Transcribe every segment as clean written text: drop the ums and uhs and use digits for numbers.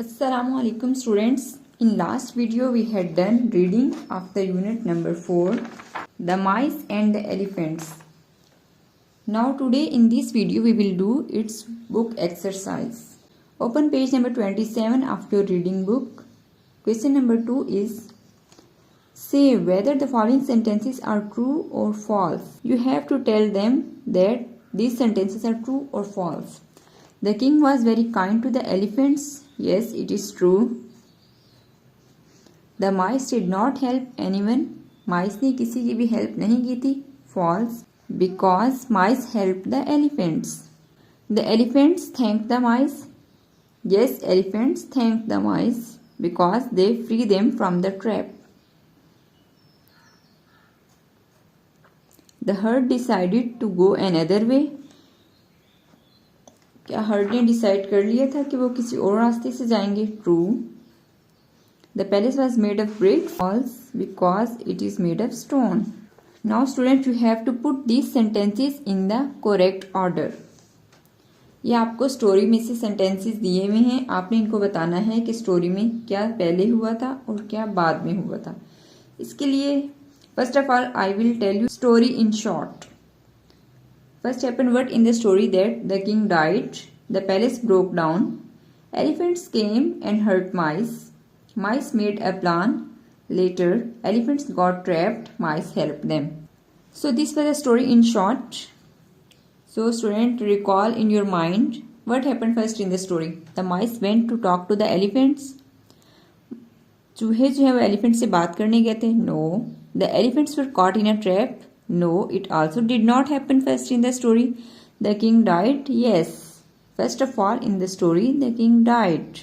Assalamu alaikum students. In last video we had done reading of the unit number 4, the mice and the elephants. Now today in this video we will do its book exercise. Open page number 27 of your reading book. Question number 2 is, say whether the following sentences are true or false. You have to tell them that these sentences are true or false. The king was very kind to the elephants. Yes, it is true. The mice did not help anyone. Mice ने किसी की भी help नहीं की थी. False. Because mice helped the elephants. The elephants thanked the mice. Yes, elephants thanked the mice because they free them from the trap. The herd decided to go another way. क्या heard ने decide कर लिया था कि वो किसी और रास्ते से जाएंगे? True. The palace was made of brick. False. Because it is made of stone. Now student you have to put these sentences in the correct order. ये आपको स्टोरी में से सेंटेंसेस दिए हुए हैं. आपने इनको बताना है कि स्टोरी में क्या पहले हुआ था और क्या बाद में हुआ था. इसके लिए first of all I will tell you story in short. First happened what in the story that the king died, the palace broke down, elephants came and hurt mice. Mice made a plan. Later, elephants got trapped, mice helped them. So this was a story in short. So student, recall in your mind what happened first in the story. The mice went to talk to the elephants. चूहे जो है वो elephant से बात करने गए थे. No. The elephants were caught in a trap. No, it also did not happen first in the story. The king died. Yes. First of all, in the story, the king died.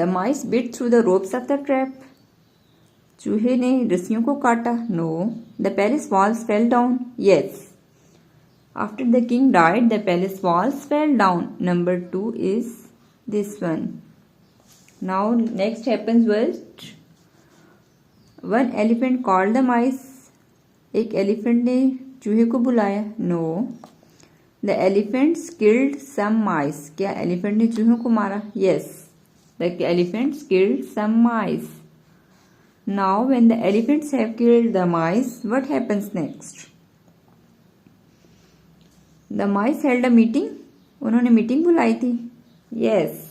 The mice bit through the ropes of the trap. चूहे ने रस्सियों को काटा. No. The palace walls fell down. Yes. After the king died, the palace walls fell down. Number 2 is this one. Now, next happens what? One elephant called the mice. एक elephant ने चूहे को बुलाया. No. The elephants killed some mice. क्या elephant ने चूहों को मारा? Yes. The elephants killed some mice. Now when the elephants have killed the mice, what happens next? The mice held a meeting. उन्होंने मीटिंग बुलाई थी. Yes.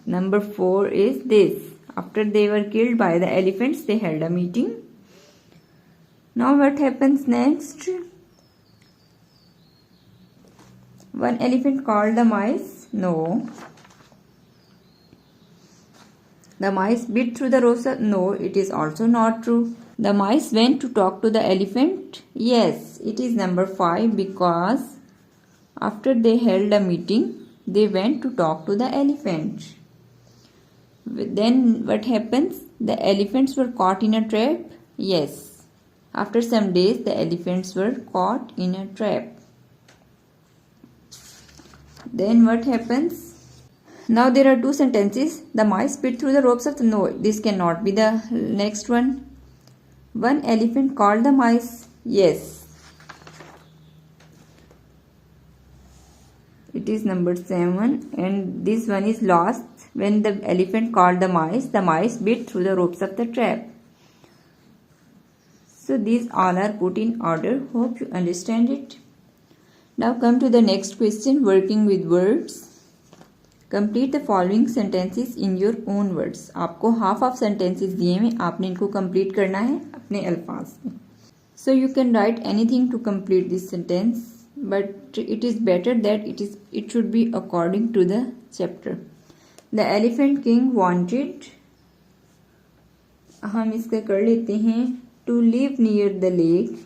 Number 4 is this. After they were killed by the elephants, they held a meeting. Now what happens next? One elephant called the mice. No. The mice bit through the ropes. No, it is also not true. The mice went to talk to the elephant. Yes, it is number 5 because after they held a meeting, they went to talk to the elephant. Then what happens? The elephants were caught in a trap. Yes. After some days, the elephants were caught in a trap. Then what happens? Now there are two sentences. The mice bit through the ropes of the... No, this cannot be the next one. One elephant called the mice. Yes. It is number 7 and this one is lost. When the elephant called the mice bit through the ropes of the trap. So these all are put in order. Hope you understand it. Now come to the next question, working with words. Complete the following sentences in your own words. आपको half of sentences दिए हैं, आपने इनको complete करना है अपने अल्फाज में. So you can write anything to complete this sentence, but it is better that it should be according to the chapter. The elephant king wanted. हम इसका कर लेते हैं. To live near the lake.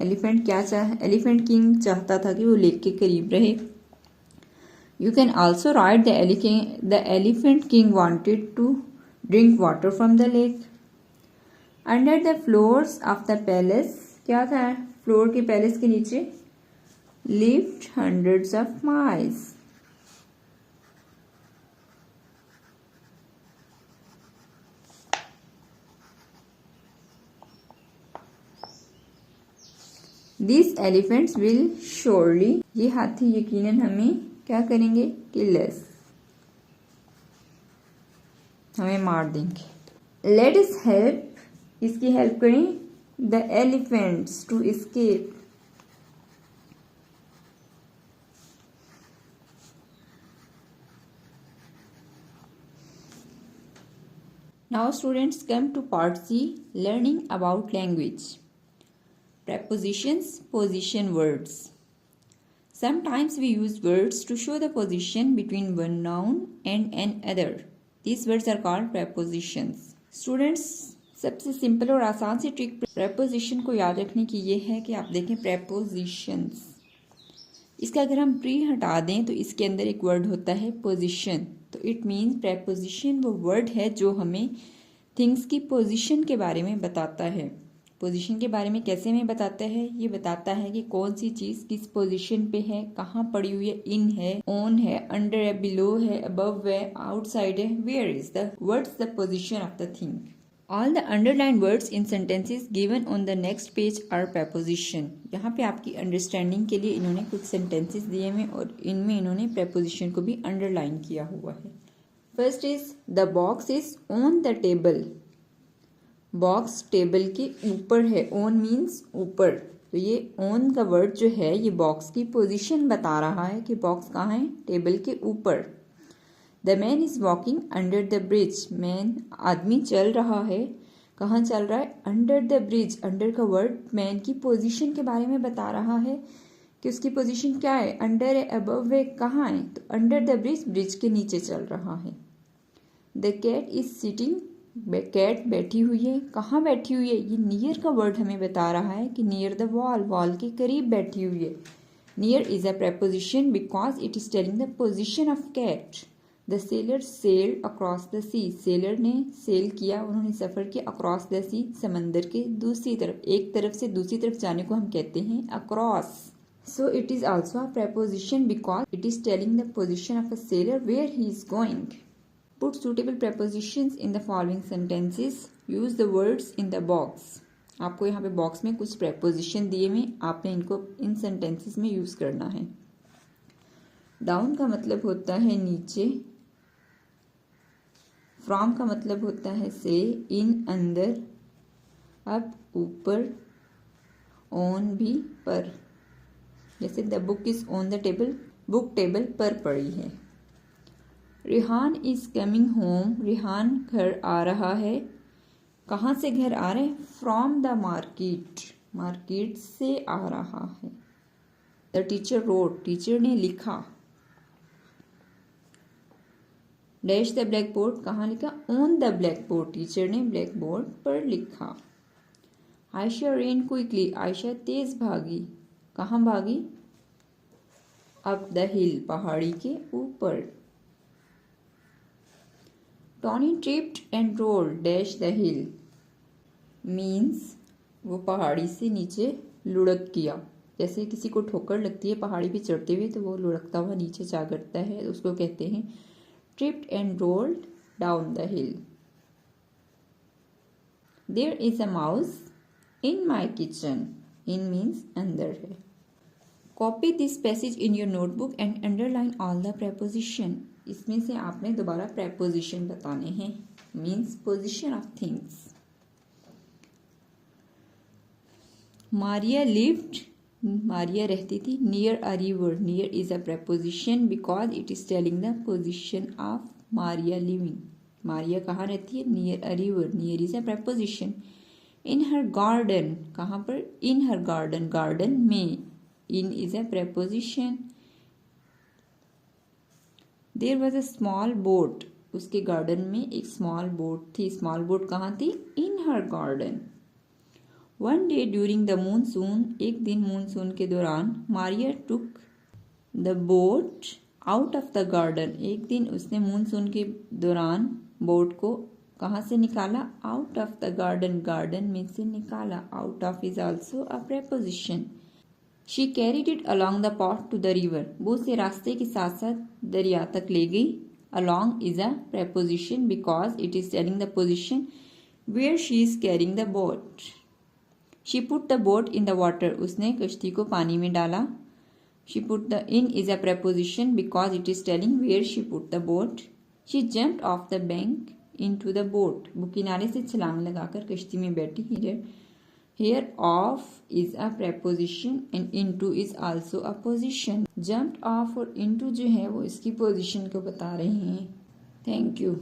Elephant king चाहता था कि वो lake के करीब रहे. You can also write the elephant king wanted to drink water from the lake. Under the floors of the palace, क्या था फ्लोर के पैलेस के नीचे? Lived hundreds of mice. These elephants will surely, ये हाथी यकीनन हमें क्या करेंगे, kill us, हमें मार देंगे। Let us help, इसकी हेल्प करें, the elephants to escape, Now students come to part C, learning about language. Prepositions, position words. Sometimes we use words to show the position between one noun and another. These words are called prepositions. Students, सबसे simple और आसान सी trick preposition को याद रखने की ये है कि आप देखें prepositions, इसका अगर हम प्री हटा दें तो इसके अंदर एक वर्ड होता है पोजीशन। तो इट मीन्स प्रेपोजिशन वो वर्ड है जो हमें थिंग्स की पोजीशन के बारे में बताता है। पोजीशन के बारे में कैसे हमें बताता है, ये बताता है कि कौन सी चीज़ किस पोजीशन पे है, कहाँ पड़ी हुई है, इन है, ऑन है, अंडर है, बिलो है, अबव है, आउटसाइड है, where is the what's the position of the thing. All the underlined words in sentences given on the next page are preposition. यहाँ पे आपकी अंडरस्टैंडिंग के लिए इन्होंने कुछ सेंटेंसेस दिए हैं और इनमें इन्होंने preposition को भी अंडरलाइन किया हुआ है। First is the box is on the table. Box table के ऊपर है, ऑन मीन्स ऊपर। तो ये ऑन का वर्ड जो है ये बॉक्स की पोजीशन बता रहा है कि बॉक्स कहाँ है, टेबल के ऊपर। The man is walking under the bridge. Man आदमी चल रहा है, कहाँ चल रहा है, अंडर द ब्रिज। अंडर का वर्ड मैन की पोजीशन के बारे में बता रहा है कि उसकी पोजीशन क्या है, अंडर है, अबव है, कहाँ है। तो अंडर द ब्रिज, ब्रिज के नीचे चल रहा है। The cat is sitting, cat बैठी हुई है, कहाँ बैठी हुई है, ये नियर का वर्ड हमें बता रहा है कि नियर द वॉल, वॉल के करीब बैठी हुई है। Near is a preposition because it is telling the position of cat. The sailor sailed across the sea. Sailor ने सेल किया, उन्होंने सफ़र किया अक्रॉस द सी, समंदर के दूसरी तरफ। एक तरफ से दूसरी तरफ जाने को हम कहते हैं across. So it is also a preposition because it is telling the position of a sailor where he is going. Put suitable prepositions in the following sentences. Use the words in the box. आपको यहाँ पे box में कुछ preposition दिए हुए, आपने इनको इन sentences में यूज करना है। डाउन का मतलब होता है नीचे, फ्रॉम का मतलब होता है से, इन अंदर, अप ऊपर, ऑन भी पर। जैसे the book is on the table, book table पर पड़ी है। Rihan is coming home. Rihan घर आ रहा है, कहाँ से घर आ रहे हैं, फ्रॉम द मार्केट, मार्केट से आ रहा है। द टीचर रोट, टीचर ने लिखा। डैश द ब्लैक बोर्ड, कहाँ लिखा, on the blackboard, teacher ने ब्लैक बोर्ड पर लिखा। आयशा रेन क्विकली, आयशा तेज भागी, कहाँ भागी, अप द हिल, पहाड़ी के ऊपर। Tony tripped and rolled dash the hill, means वो पहाड़ी से नीचे लुढ़क गया। जैसे किसी को ठोकर लगती है पहाड़ी पे चढ़ते हुए तो वो लुढ़कता हुआ नीचे जा गिरता है, उसको कहते हैं tripped and rolled down the hill. There is a mouse in my kitchen. In means अंदर है। Copy this passage in your notebook and underline all the preposition. इसमें से आपने दोबारा preposition बताने हैं, means position of things. Maria lived, Maria रहती थी, near a river. Near is a preposition because it is telling the position of Maria living. Maria कहाँ रहती है, near a river. Near is a preposition. In her garden, कहाँ पर, in her garden, garden में, in is a preposition. There was a small boat. उसके garden में एक small boat थी. small boat कहाँ थी, in her garden. One day during the monsoon, एक दिन मानसून के दौरान, Maria took the boat out of the garden. एक दिन उसने मानसून के दौरान बोट को कहाँ से निकाला, out of the garden, garden में से निकाला। out of is also a preposition. She carried it along the path to the river. वो उसे रास्ते के साथ साथ दरिया तक ले गई। along is a preposition because it is telling the position where she is carrying the boat. She put the boat in the water, उसने कश्ती को पानी में डाला. She put the in is a preposition because it is telling where she put the boat. She jumped off the bank into the boat, वो किनारे से छलांग लगाकर कश्ती में बैठी. Here off is a preposition and into is also a position. Jumped off और into जो है वो इसकी पोजीशन को बता रहे हैं. Thank you.